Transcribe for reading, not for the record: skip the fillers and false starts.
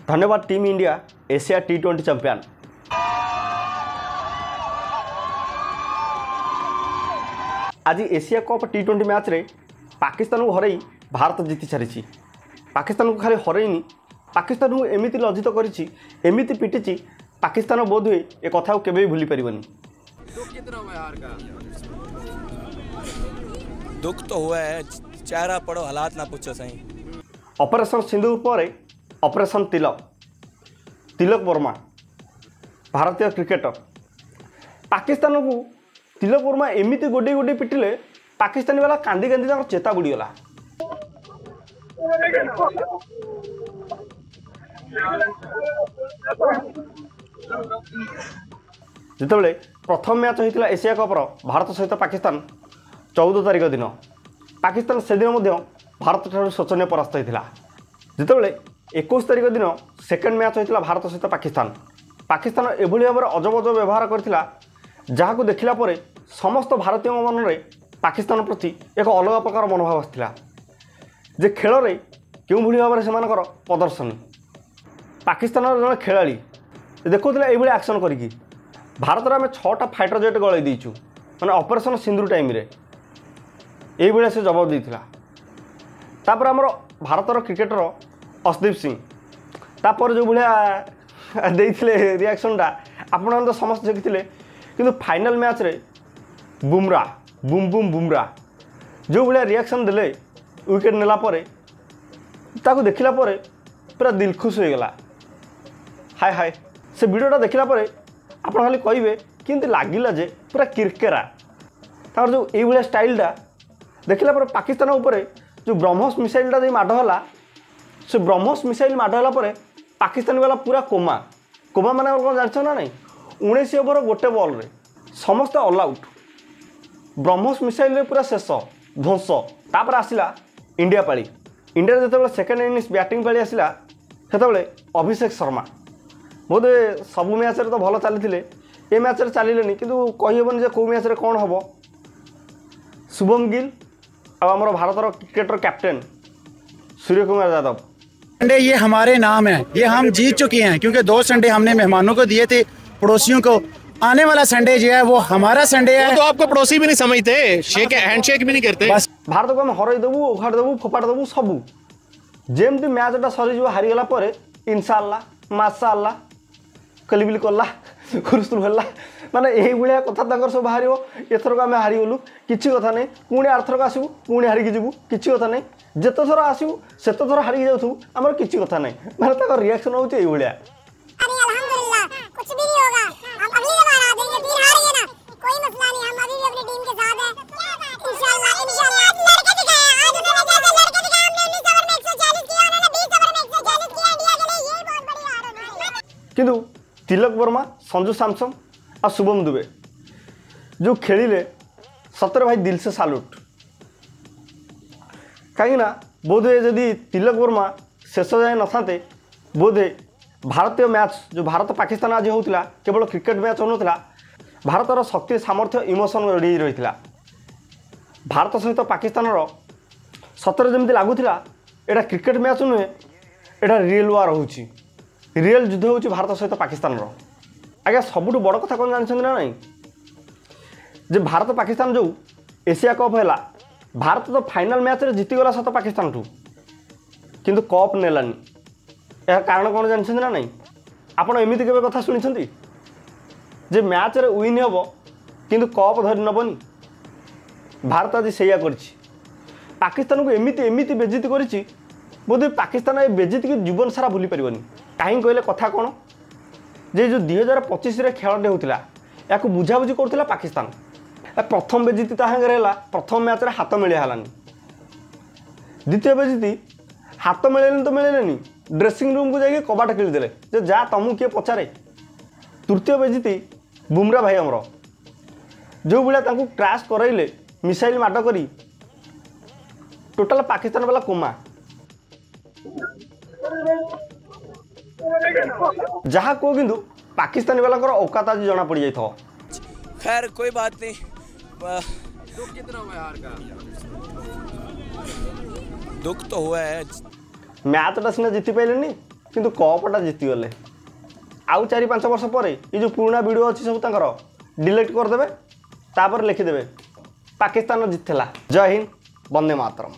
धन्यवाद team India Asia T20 champion. आज Asia cup T20 match रे पाकिस्तान को हरई भारत जीति सारी। पाकिस्तान को खाली हरईनी पाकिस्तान को एमती लज्जित करिछि, एमती पिटिछि, पाकिस्तान बोध हुए ए कथा को केबे भूली परिबनी। दुख तो हुआ है, चेहरा पड़ो हालात ना पूछो सही। ऑपरेशन सिंदूर पर ऑपरेशन तिलक, तिलक वर्मा भारतीय क्रिकेटर। पाकिस्तान को तिलक वर्मा एमती गोडे गोडे पिटिले पाकिस्तानी वाला कांदी कांदी तक चेता बुड़ीगला। जितेबाला प्रथम मैच होता एशिया कपर भारत सहित पाकिस्तान 14 तारिख दिन पाकिस्तान से दिन भारत ठार शोचनीय परास्त होता। जितेबाला 21 तारिख दिन सेकेंड मैच होता भारत सहित पाकिस्तान, पाकिस्तान एभली भाव अजब अजब व्यवहार करथिला जहां देखला परे समस्त भारतीय मन में पाकिस्तान प्रति एक अलग प्रकार मनोभाव आसाला जे खेल रे क्यों भली भाव से प्रदर्शनी। पाकिस्तान जन खेलाड़ी देखुला ये एक्शन करी भारत आम 6टा फाइटर जेट गलई देचु मैंने ऑपरेशन सिंदूर टाइम रे ये से जवाब देता। तापर आमर भारतर क्रिकेटर अर्शदीप सिंह तापर जो भाया देते रिएक्शनटा आपण तो समस्त देखते कि फाइनल मैच रे बुमरा बुम बुम बुमरा जो भाया रिएक्शन देले विकेट नेला परे ताको देखला परे पूरा दिल खुश हो गला। हाय हाय से वीडियोटा देखला परे आप खाली कहे कि लगिला जे पूरा किरकेरा तार जो ये स्टाइलटा देखला पर पाकिस्तान उपरे जो ब्रह्मोस मिसाइलटा जो माडला से ब्रह्मोस मिसाइल माडला परे पाकिस्तान वाला पूरा कोमा कोमा माने कौन जान ना नहीं 19 ओवर गोटे बॉल रे समस्त ऑल आउट ब्रह्मोस मिसाइल रे पूरा शेष ध्वंस। तापर आसिला इंडिया पाली। इंडिया जो सेकेंड इनिंग्स बैटिंग पाली आसिला सेतबेले अभिषेक शर्मा बोध सबू मैच रे तो भल चली ए मैच रे चलिले किंतु कहीहबन जे कौ मैच रे कौन हम। शुभम गिल और भारतर cricketer captain Surya Kumar Yadav. Sunday ये हमारे नाम है, ये हम जीत चुके हैं क्योंकि 2 संडे हमने मेहमानों को दिए थे, पड़ोसियों को। आने वाला संडे जो है वो हमारा संडे है। तो आपको पड़ोसी भी नहीं समझते, हैंडशेक भी नहीं करते। बस भारत को हम हरई देबू, उखाड़ देबू, फोपाड़ देबू सबू जेमती मैचटा सरीज हारीगला पर इंशाअल्लाह माशाअल्लाह कलिबिली कला खुरुस्तुर होला माने यही भाया कथा सब बाहर। एथरक आम हारीगलु किसी कथा नहीं, पुणी आरथरक आसबू पुणी हारिकी जीवु किसी कथा नहीं, जिते थर आसबू सेत थर हारिकी जाऊँ आमर किसी कथा नहीं। माने रिएक्शन होची यही भाया। किंतु तिलक वर्मा, संजू सैमसन और शुभम दुबे जो खेलिले सतरे भाई दिल से साल्यूट। कहीं बोधे जदि तिलक वर्मा शेष जाए न था बोधे भारतीय मैच जो भारत पाकिस्तान आज होता केवल क्रिकेट मैच होना भारतर शक्ति सामर्थ्य इमोशन रेडी रही। भारत सहित पाकिस्तान सतरे जमी लगुला एटा क्रिकेट मैच नुहे, एटा रियल वार हो रियल युद्ध हो भारत सहित पाकिस्तान। आज्ञा सबुठ बड़ कथा कौन जानते ना नहीं जे भारत पाकिस्तान जो एशिया कप है भारत तो फाइनल मैच रे जीतीगला सत पाकिस्तान ठू किंतु कप नेलानी। यह कारण कौन जानते ना नहीं आपड़ एमती के कथा शुणी जे मैच रे विन हम किंतु कप धरी नबनी। भारत आज से पाकिस्तान को एमती एमती बेजित कर बोधे पाकिस्तान ए बेजित की जीवन सारा भूली पारनी। कहीं कहले कथा कौन जे जो 2025 खेलटे होता या बुझाबुझी करूला पाकिस्तान प्रथम बेजिति है प्रथम मैच रे हाथ मिलियालानी। द्वितीय बेजिति हाथ मिले तो मिले ड्रेसिंग रूम को जाइए कबाट किदेले जे जा तुमको किए पचारे। तृतीय बेजिति बुमरा भाई आमर जो भाया क्रैश करइले मिसाइल माड करी टोटाल पाकिस्तान वाला कोमा जहाँ को किंतु पाकिस्तानी वाला औकात आज जना पड़ जाए। खैर कोई बात नहीं। दुख कितना हुआ यार का? दुख तो हुआ है। मैच टा सीना जीति पारे କିନ୍ତୁ କପ୍ଟା ଜିତିଗଲେ। ଆଉ 4-5 ବର୍ଷ ପରେ ये जो पुराना वीडियो अच्छी सब तांकर डिलीट करदेवे तापर लिखिदेवे पाकिस्तान जितला। जय हिंद, वंदे मातरम।